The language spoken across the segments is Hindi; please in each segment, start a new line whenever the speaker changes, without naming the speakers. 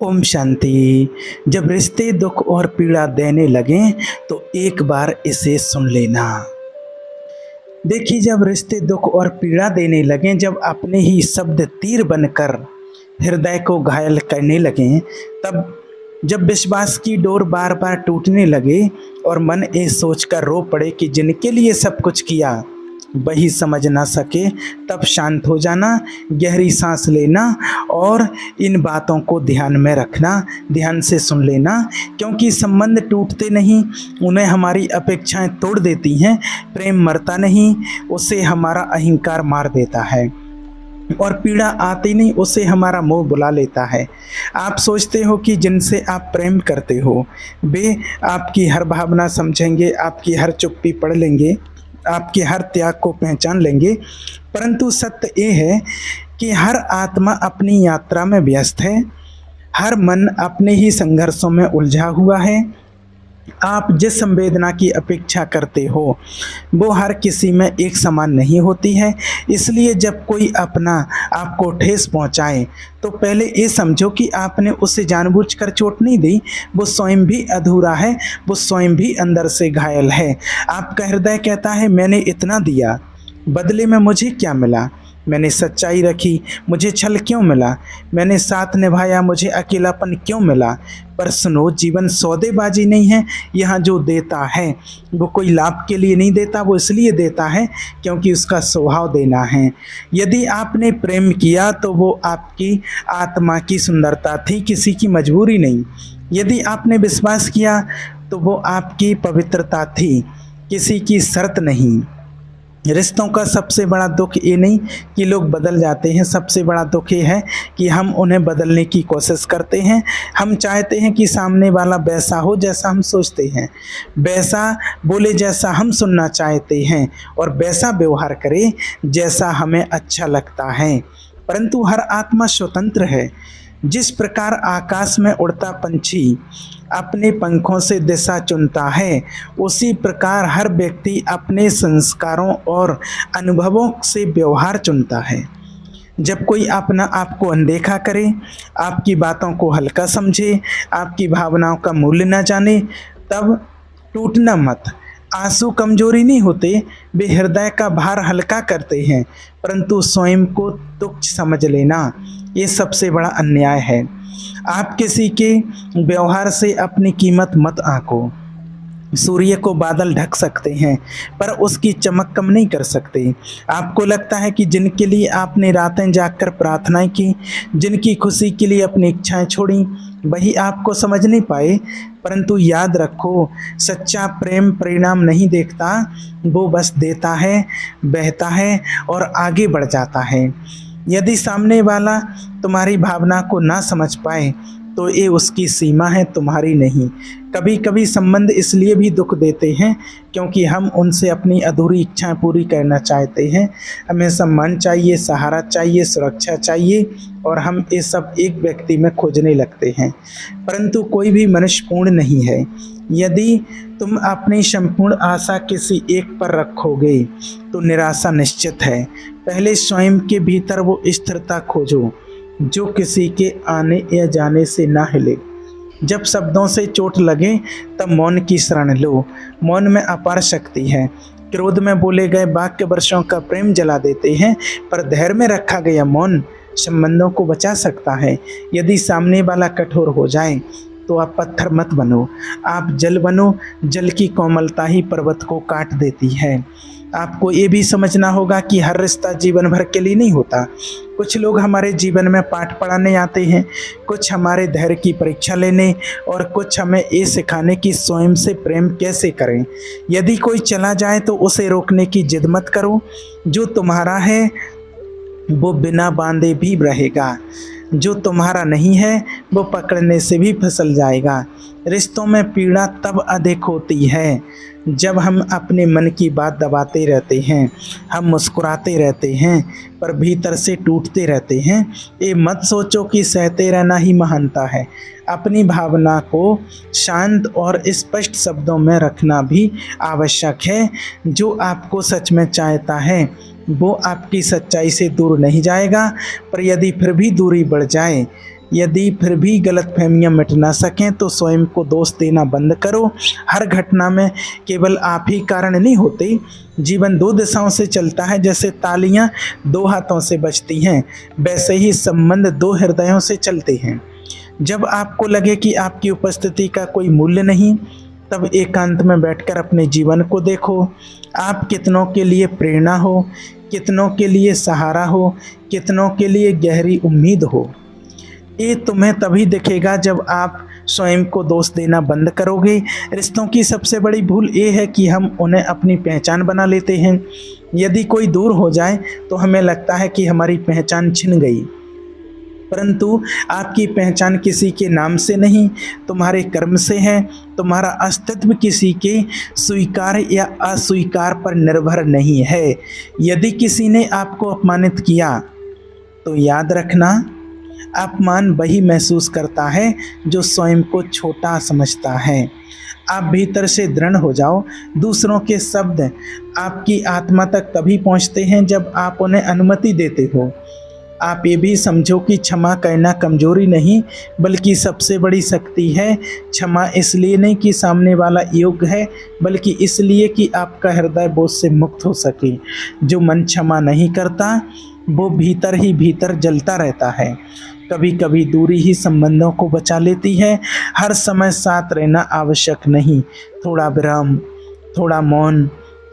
ओम शांति। जब रिश्ते दुख और पीड़ा देने लगें तो एक बार इसे सुन लेना। देखिए, जब रिश्ते दुख और पीड़ा देने लगें, जब अपने ही शब्द तीर बनकर हृदय को घायल करने लगें, तब जब विश्वास की डोर बार बार टूटने लगे और मन ये सोचकर रो पड़े कि जिनके लिए सब कुछ किया वही समझ ना सके, तब शांत हो जाना, गहरी सांस लेना और इन बातों को ध्यान में रखना, ध्यान से सुन लेना। क्योंकि संबंध टूटते नहीं, उन्हें हमारी अपेक्षाएं तोड़ देती हैं। प्रेम मरता नहीं, उसे हमारा अहंकार मार देता है। और पीड़ा आती नहीं, उसे हमारा मोह बुला लेता है। आप सोचते हो कि जिनसे आप प्रेम करते हो वे आपकी हर भावना समझेंगे, आपकी हर चुप्पी पढ़ लेंगे, आपके हर त्याग को पहचान लेंगे, परंतु सत्य ये है कि हर आत्मा अपनी यात्रा में व्यस्त है, हर मन अपने ही संघर्षों में उलझा हुआ है। आप जिस संवेदना की अपेक्षा करते हो वो हर किसी में एक समान नहीं होती है। इसलिए जब कोई अपना आपको ठेस पहुंचाए तो पहले ये समझो कि आपने उसे जानबूझकर चोट नहीं दी, वो स्वयं भी अधूरा है, वो स्वयं भी अंदर से घायल है। आपका हृदय कहता है मैंने इतना दिया, बदले में मुझे क्या मिला? मैंने सच्चाई रखी, मुझे छल क्यों मिला? मैंने साथ निभाया, मुझे अकेलापन क्यों मिला? पर सुनो, जीवन सौदेबाजी नहीं है। यहाँ जो देता है वो कोई लाभ के लिए नहीं देता, वो इसलिए देता है क्योंकि उसका स्वभाव देना है। यदि आपने प्रेम किया तो वो आपकी आत्मा की सुंदरता थी, किसी की मजबूरी नहीं। यदि आपने विश्वास किया तो वो आपकी पवित्रता थी, किसी की शर्त नहीं। रिश्तों का सबसे बड़ा दुख ये नहीं कि लोग बदल जाते हैं, सबसे बड़ा दुख ये है कि हम उन्हें बदलने की कोशिश करते हैं। हम चाहते हैं कि सामने वाला वैसा हो जैसा हम सोचते हैं, वैसा बोले जैसा हम सुनना चाहते हैं, और वैसा व्यवहार करे जैसा हमें अच्छा लगता है। परंतु हर आत्मा स्वतंत्र है। जिस प्रकार आकाश में उड़ता पंछी अपने पंखों से दिशा चुनता है, उसी प्रकार हर व्यक्ति अपने संस्कारों और अनुभवों से व्यवहार चुनता है। जब कोई अपना आपको अनदेखा करे, आपकी बातों को हल्का समझे, आपकी भावनाओं का मूल्य न जाने, तब टूटना मत। आंसू कमजोरी नहीं होते, वे हृदय का भार हल्का करते हैं। परंतु स्वयं को तुच्छ समझ लेना ये सबसे बड़ा अन्याय है। आप किसी के व्यवहार से अपनी कीमत मत आंको। सूर्य को बादल ढक सकते हैं पर उसकी चमक कम नहीं कर सकते। आपको लगता है कि जिनके लिए आपने रातें जागकर प्रार्थनाएं की, जिनकी खुशी के लिए अपनी इच्छाएं छोड़ी, वही आपको समझ नहीं पाए। परंतु याद रखो, सच्चा प्रेम परिणाम नहीं देखता, वो बस देता है, बहता है और आगे बढ़ जाता है। यदि सामने वाला तुम्हारी भावना को ना समझ पाए तो ये उसकी सीमा है, तुम्हारी नहीं। कभी कभी संबंध इसलिए भी दुख देते हैं क्योंकि हम उनसे अपनी अधूरी इच्छाएं पूरी करना चाहते हैं। हमें सम्मान चाहिए, सहारा चाहिए, सुरक्षा चाहिए, और हम ये सब एक व्यक्ति में खोजने लगते हैं। परंतु कोई भी मनुष्य पूर्ण नहीं है। यदि तुम अपनी संपूर्ण आशा किसी एक पर रखोगे तो निराशा निश्चित है। पहले स्वयं के भीतर वो स्थिरता खोजो जो किसी के आने या जाने से ना हिले। जब शब्दों से चोट लगे तब मौन की शरण लो। मौन में अपार शक्ति है। क्रोध में बोले गए वाक्य वर्षों का प्रेम जला देते हैं, पर धैर्य में रखा गया मौन संबंधों को बचा सकता है। यदि सामने वाला कठोर हो जाए तो आप पत्थर मत बनो, आप जल बनो। जल की कोमलता ही पर्वत को काट देती है। आपको ये भी समझना होगा कि हर रिश्ता जीवन भर के लिए नहीं होता। कुछ लोग हमारे जीवन में पाठ पढ़ाने आते हैं, कुछ हमारे धैर्य की परीक्षा लेने, और कुछ हमें ये सिखाने कि स्वयं से प्रेम कैसे करें। यदि कोई चला जाए तो उसे रोकने की जिद मत करो। जो तुम्हारा है वो बिना बांधे भी रहेगा, जो तुम्हारा नहीं है वो पकड़ने से भी फिसल जाएगा। रिश्तों में पीड़ा तब अधिक होती है जब हम अपने मन की बात दबाते रहते हैं, हम मुस्कुराते रहते हैं पर भीतर से टूटते रहते हैं। ये मत सोचो कि सहते रहना ही महानता है। अपनी भावना को शांत और स्पष्ट शब्दों में रखना भी आवश्यक है। जो आपको सच में चाहता है वो आपकी सच्चाई से दूर नहीं जाएगा, पर यदि फिर भी दूरी बढ़ जाए यदि फिर भी गलतफहमियां मिट ना सकें तो स्वयं को दोष देना बंद करो। हर घटना में केवल आप ही कारण नहीं होते। जीवन दो दिशाओं से चलता है। जैसे तालियां दो हाथों से बजती हैं, वैसे ही संबंध दो हृदयों से चलते हैं। जब आपको लगे कि आपकी उपस्थिति का कोई मूल्य नहीं, तब एकांत में बैठकर अपने जीवन को देखो। आप कितनों के लिए प्रेरणा हो, कितनों के लिए सहारा हो, कितनों के लिए गहरी उम्मीद हो। ये तुम्हें तभी दिखेगा जब आप स्वयं को दोष देना बंद करोगे। रिश्तों की सबसे बड़ी भूल ये है कि हम उन्हें अपनी पहचान बना लेते हैं। यदि कोई दूर हो जाए तो हमें लगता है कि हमारी पहचान छिन गई, परंतु आपकी पहचान किसी के नाम से नहीं, तुम्हारे कर्म से है। तुम्हारा अस्तित्व किसी के स्वीकार या अस्वीकार पर निर्भर नहीं है। यदि किसी ने आपको अपमानित किया तो याद रखना, अपमान वही महसूस करता है जो स्वयं को छोटा समझता है। आप भीतर से दृढ़ हो जाओ। दूसरों के शब्द आपकी आत्मा तक तभी पहुंचते हैं जब आप उन्हें अनुमति देते हो। आप ये भी समझो कि क्षमा करना कमजोरी नहीं, बल्कि सबसे बड़ी शक्ति है। क्षमा इसलिए नहीं कि सामने वाला योग्य है, बल्कि इसलिए कि आपका हृदय बोझ से मुक्त हो सके। जो मन क्षमा नहीं करता वो भीतर ही भीतर जलता रहता है। कभी कभी दूरी ही संबंधों को बचा लेती है। हर समय साथ रहना आवश्यक नहीं। थोड़ा विराम, थोड़ा मौन,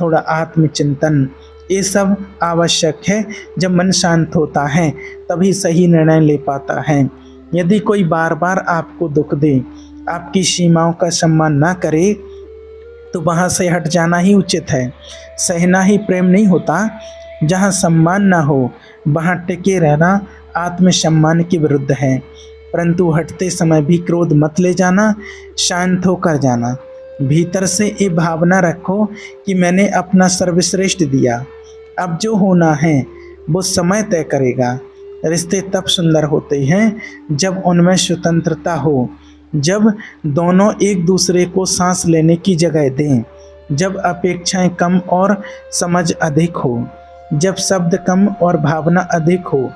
थोड़ा आत्मचिंतन, ये सब आवश्यक है। जब मन शांत होता है तभी सही निर्णय ले पाता है। यदि कोई बार बार आपको दुख दे, आपकी सीमाओं का सम्मान ना करे, तो वहाँ से हट जाना ही उचित है। सहना ही प्रेम नहीं होता। जहाँ सम्मान ना हो वहाँ टिके रहना आत्मसम्मान के विरुद्ध है। परंतु हटते समय भी क्रोध मत ले जाना, शांत होकर जाना। भीतर से ये भावना रखो कि मैंने अपना सर्वश्रेष्ठ दिया। अब जो होना है वो समय तय करेगा। रिश्ते तब सुंदर होते हैं जब उनमें स्वतंत्रता हो, जब दोनों एक दूसरे को सांस लेने की जगह दें, जब अपेक्षाएं कम और समझ अधिक हो, जब शब्द कम और भावना अधिक हो।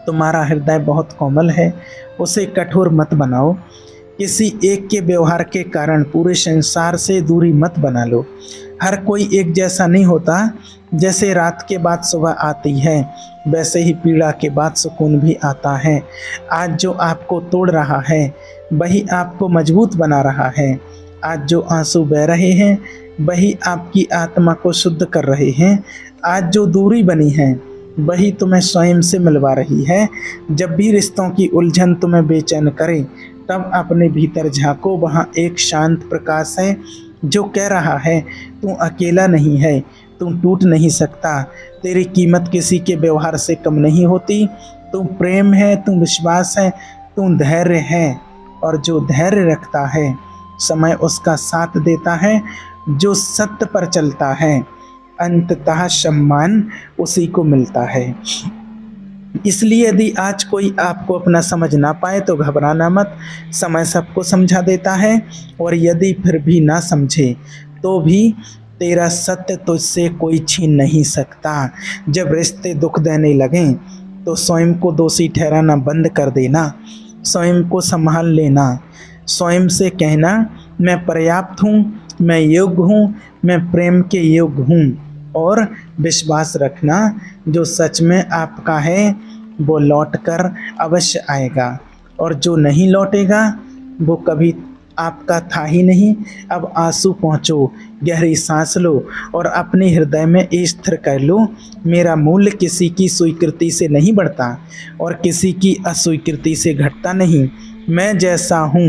तुम्हारा हृदय बहुत कोमल है, उसे कठोर मत बनाओ। किसी एक के व्यवहार के कारण पूरे संसार से दूरी मत बना लो। हर कोई एक जैसा नहीं होता। जैसे रात के बाद सुबह आती है, वैसे ही पीड़ा के बाद सुकून भी आता है। आज जो आपको तोड़ रहा है वही आपको मजबूत बना रहा है। आज जो आंसू बह रहे हैं वही आपकी आत्मा को शुद्ध कर रहे हैं। आज जो दूरी बनी है वही तुम्हें स्वयं से मिलवा रही है। जब भी रिश्तों की उलझन तुम्हें बेचैन करे, तब अपने भीतर झांको। वहाँ एक शांत प्रकाश है जो कह रहा है तू अकेला नहीं है, तू टूट नहीं सकता। तेरी कीमत किसी के व्यवहार से कम नहीं होती। तू प्रेम है, तू विश्वास है, तू धैर्य है। और जो धैर्य रखता है समय उसका साथ देता है। जो सत्य पर चलता है अंततः सम्मान उसी को मिलता है। इसलिए यदि आज कोई आपको अपना समझ ना पाए तो घबराना मत। समय सबको समझा देता है, और यदि फिर भी ना समझे तो भी तेरा सत्य तुझसे कोई छीन नहीं सकता। जब रिश्ते दुख देने लगें तो स्वयं को दोषी ठहराना बंद कर देना। स्वयं को संभाल लेना। स्वयं से कहना मैं पर्याप्त हूँ, मैं योग्य हूँ, मैं प्रेम के योग्य हूँ। और विश्वास रखना जो सच में आपका है वो लौट कर अवश्य आएगा, और जो नहीं लौटेगा वो कभी आपका था ही नहीं। अब आंसू पहुँचो, गहरी सांस लो और अपने हृदय में स्थिर कर लो, मेरा मूल्य किसी की स्वीकृति से नहीं बढ़ता और किसी की अस्वीकृति से घटता नहीं। मैं जैसा हूँ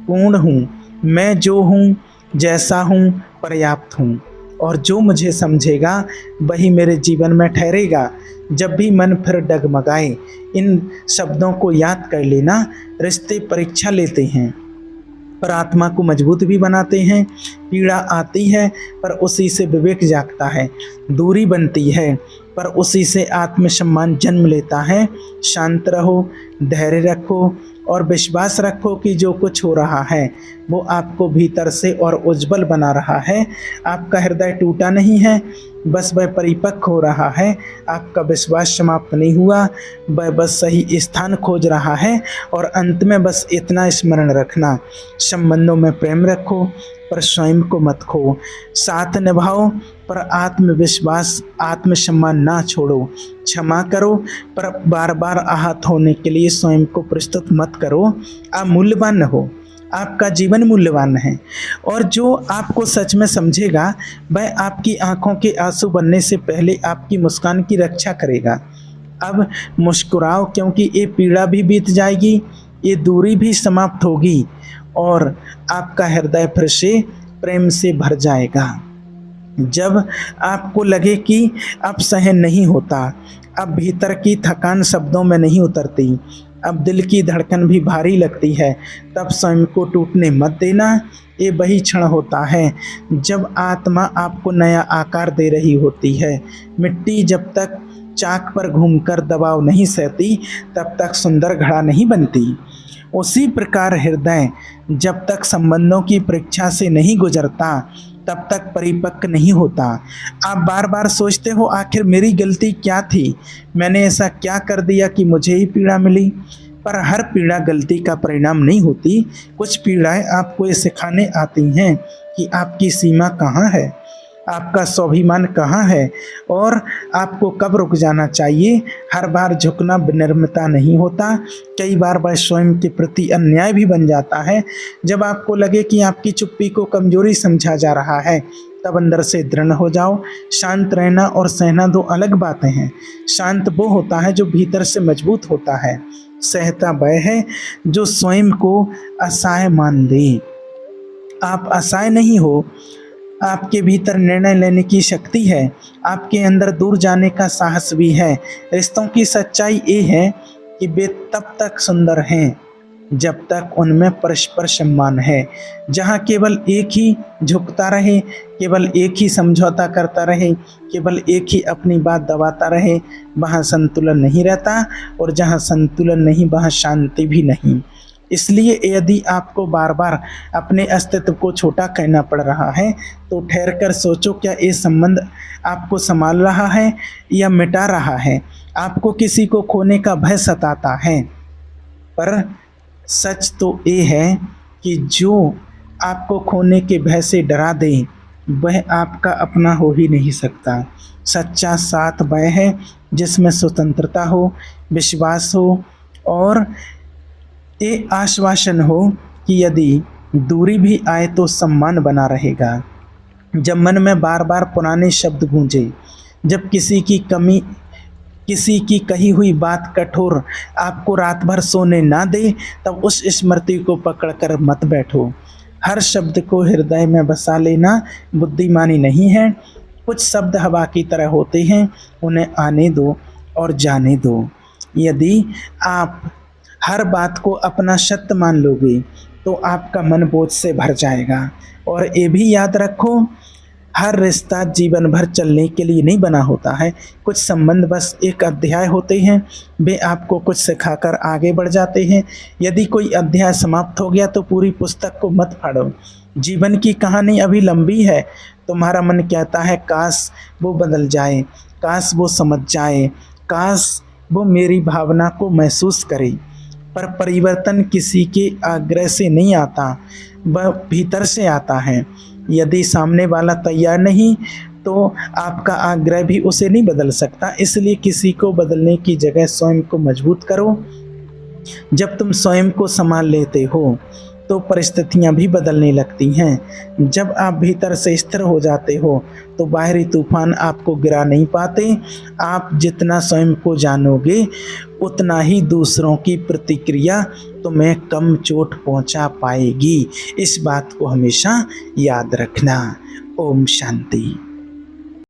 पूर्ण हूँ, मैं जो हूँ जैसा हूँ पर्याप्त हूँ, और जो मुझे समझेगा वही मेरे जीवन में ठहरेगा। जब भी मन फिर डगमगाए, इन शब्दों को याद कर लेना। रिश्ते परीक्षा लेते हैं पर आत्मा को मजबूत भी बनाते हैं। पीड़ा आती है पर उसी से विवेक जागता है। दूरी बनती है पर उसी से आत्मसम्मान जन्म लेता है। शांत रहो, धैर्य रखो और विश्वास रखो कि जो कुछ हो रहा है वो आपको भीतर से और उज्जवल बना रहा है। आपका हृदय टूटा नहीं है, बस वह परिपक्व हो रहा है। आपका विश्वास समाप्त नहीं हुआ, वह बस सही स्थान खोज रहा है। और अंत में बस इतना स्मरण रखना, संबंधों में प्रेम रखो पर स्वयं को मत खो। साथ निभाओ पर आत्मविश्वास आत्मसम्मान ना छोड़ो। क्षमा करो पर बार बार आहत होने के लिए स्वयं को प्रस्तुत मत करो। आप मूल्यवान हो, आपका जीवन मूल्यवान है। और जो आपको सच में समझेगा वह आपकी आंखों के आंसू बनने से पहले आपकी मुस्कान की रक्षा करेगा। अब मुस्कुराओ, क्योंकि ये पीड़ा भी बीत जाएगी, ये दूरी भी समाप्त होगी और आपका हृदय फिर से प्रेम से भर जाएगा। जब आपको लगे कि अब सहन नहीं होता, अब भीतर की थकान शब्दों में नहीं उतरती, अब दिल की धड़कन भी भारी लगती है, तब स्वयं को टूटने मत देना। ये वही क्षण होता है जब आत्मा आपको नया आकार दे रही होती है। मिट्टी जब तक चाक पर घूमकर दबाव नहीं सहती तब तक सुंदर घड़ा नहीं बनती। उसी प्रकार हृदय जब तक संबंधों की परीक्षा से नहीं गुजरता तब तक परिपक्व नहीं होता। आप बार बार सोचते हो आखिर मेरी गलती क्या थी, मैंने ऐसा क्या कर दिया कि मुझे ही पीड़ा मिली। पर हर पीड़ा गलती का परिणाम नहीं होती। कुछ पीड़ाएं आपको ये सिखाने आती हैं कि आपकी सीमा कहाँ है, आपका स्वाभिमान कहाँ है और आपको कब रुक जाना चाहिए। हर बार झुकना विनम्रता नहीं होता, कई बार वह स्वयं के प्रति अन्याय भी बन जाता है। जब आपको लगे कि आपकी चुप्पी को कमजोरी समझा जा रहा है तब अंदर से दृढ़ हो जाओ। शांत रहना और सहना दो अलग बातें हैं। शांत वो होता है जो भीतर से मजबूत होता है, सहता वह है जो स्वयं को असहाय मान दे। आप असहाय नहीं हो, आपके भीतर निर्णय लेने की शक्ति है, आपके अंदर दूर जाने का साहस भी है। रिश्तों की सच्चाई ये है कि वे तब तक सुंदर हैं जब तक उनमें परस्पर सम्मान है। जहाँ केवल एक ही झुकता रहे, केवल एक ही समझौता करता रहे, केवल एक ही अपनी बात दबाता रहे, वहाँ संतुलन नहीं रहता। और जहाँ संतुलन नहीं वहाँ शांति भी नहीं। इसलिए यदि आपको बार बार अपने अस्तित्व को छोटा कहना पड़ रहा है तो ठहर कर सोचो, क्या ये संबंध आपको संभाल रहा है या मिटा रहा है। आपको किसी को खोने का भय सताता है, पर सच तो ये है कि जो आपको खोने के भय से डरा दे वह आपका अपना हो ही नहीं सकता। सच्चा साथ वह है जिसमें स्वतंत्रता हो, विश्वास हो और ये आश्वासन हो कि यदि दूरी भी आए तो सम्मान बना रहेगा। जब मन में बार बार पुराने शब्द गूंजे, जब किसी की कही हुई बात कठोर आपको रात भर सोने ना दे, तब उस स्मृति को पकड़कर मत बैठो। हर शब्द को हृदय में बसा लेना बुद्धिमानी नहीं है। कुछ शब्द हवा की तरह होते हैं, उन्हें आने दो और जाने दो। यदि आप हर बात को अपना सत्य मान लोगे तो आपका मन बोझ से भर जाएगा। और ये भी याद रखो, हर रिश्ता जीवन भर चलने के लिए नहीं बना होता है। कुछ संबंध बस एक अध्याय होते हैं, वे आपको कुछ सिखाकर आगे बढ़ जाते हैं। यदि कोई अध्याय समाप्त हो गया तो पूरी पुस्तक को मत फाड़ो। जीवन की कहानी अभी लंबी है। तुम्हारा मन कहता है काश वो बदल जाए, काश वो समझ जाए, काश वो मेरी भावना को महसूस करे। पर परिवर्तन किसी के आग्रह से नहीं आता, वह भीतर से आता है। यदि सामने वाला तैयार नहीं तो आपका आग्रह भी उसे नहीं बदल सकता। इसलिए किसी को बदलने की जगह स्वयं को मजबूत करो। जब तुम स्वयं को संभाल लेते हो तो परिस्थितियां भी बदलने लगती हैं। जब आप भीतर से स्थिर हो जाते हो तो बाहरी तूफान आपको गिरा नहीं पाते। आप जितना स्वयं को जानोगे उतना ही दूसरों की प्रतिक्रिया तुम्हें कम चोट पहुंचा पाएगी। इस बात को हमेशा याद रखना। ओम शांति।